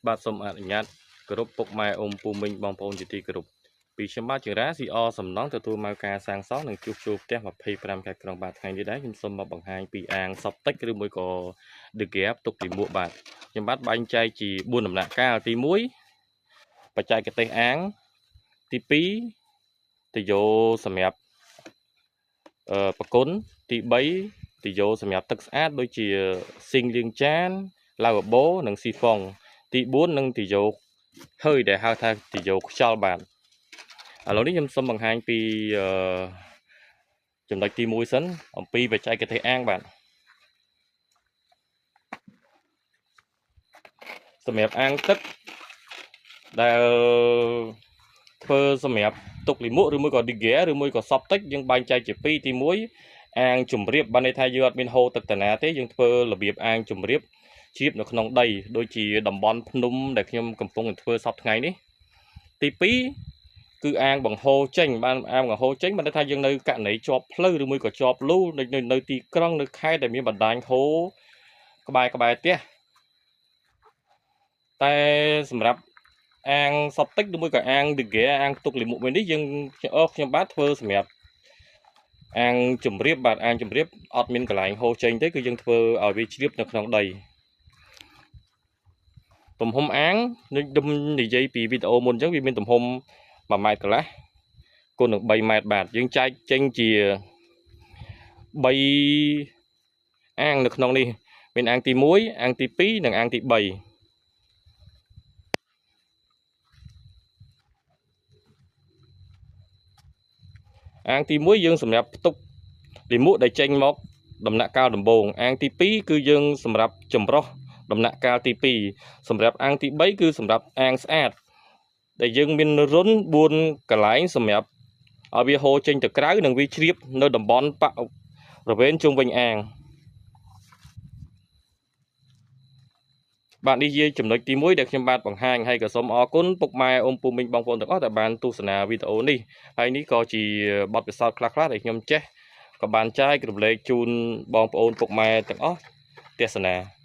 បាទសូមអនុញ្ញាតគោរពពុកម៉ែអ៊ំពូមីងបងប្អូនជាទីគោរពពីខ្ញុំបាទជារាស៊ីអសំណងទទួលមកការសាងសង់និងជួសជុលផ្ទះ25ខែក្រុងបាទថ្ងៃនេះដែរខ្ញុំសូមមកបង្ហាញពីអាងសពតិចឬមួយក៏ The Gap ទុកពីមួកបាទខ្ញុំបាទបែងចែកជា4ដំណាក់កាលទី1បច្ចេកទេសអាងទី2ទៅយកសម្រាប់ប្រគុណទី3ទៅយកសម្រាប់ទឹកស្អាតដូចជាស៊ីងលាងចានឡាវបោនិងស៊ីហ្វុងទី4នឹងទៅយកហើយដែលហៅថាទៅយកខ្យល់បាទឥឡូវនេះខ្ញុំសូមបង្ហាញពីចំណុចទី1សិនអំពីបច្ចេកទេសអាងបាទសម្រាប់អាងទឹកដែលធ្វើសម្រាប់ទុកលិមួកឬមួយក៏ digger ឬមួយក៏សពតិចយើងបែងចែកជា2ទី1អាងជំរាបបានន័យថាយើងអត់មានហូរទឹកតាណាទេយើងធ្វើរបៀបអាងជំរាបជ្រាបនៅក្នុងដីដូចជាតំបន់ភ្នំដែលខ្ញុំកំពុងធ្វើសពថ្ងៃនេះទី2គឺអាងបង្ហូរចេញបានអាងបង្ហូរចេញបានន័យថាយើងនៅករណីជាប់ផ្លូវឬមួយក៏ជាប់លូនៅទីក្រុងនៅខេត្តដែលមានបណ្ដាញហូរក្បែរផ្ទះតែសម្រាប់អាងសពតិចឬមួយក៏អាង digger អាងទុកលិមួកមួយនេះយើងខ្ញុំបាទធ្វើសម្រាប់អាងជំរាបបាទអាងជំរាបអត់មានកន្លែងហូរចេញទេគឺយើងធ្វើឲ្យវាជ្រាបនៅក្នុងដីទំហំអាងខ្ញុំនិយាយពីវីដេអូមុនអញ្ចឹងវាមានទំហំ1ម៉ែត្រកន្លះគុណនឹង3ម៉ែត្របាទយើងចែកចេញជា3អាងនៅក្នុងនេះមានអាងទី1អាងទី2និងអាងទី3អាងទី1យើងសម្រាប់ផ្ទុកលិមួកដែលចេញមកដំណាក់កាលដំបូងអាងទី2គឺយើងសម្រាប់ចម្រោះដំណាក់កាលទី2សម្រាប់អាងទី3គឺសម្រាប់អាងស្អាតដែលយើងមានរុន4កន្លែងសម្រាប់ឲ្យវាហូរចេញទៅក្រៅនិងវាជ្រាបនៅតំបន់បរិវេណជុំវិញអាងបាទនេះជាចំណុចទី1ដែលខ្ញុំបាទបង្ហាញហើយក៏សូមអរគុណពុកម៉ែអ៊ំពូមីងបងប្អូនទាំងអស់ដែលបានទស្សនាវីដេអូនេះហើយនេះក៏ជាបទពិសោធន៍ខ្លះៗដែលខ្ញុំចេះក៏បានចែករំលែកជូនបងប្អូនពុកម៉ែទាំងអស់ទស្សនា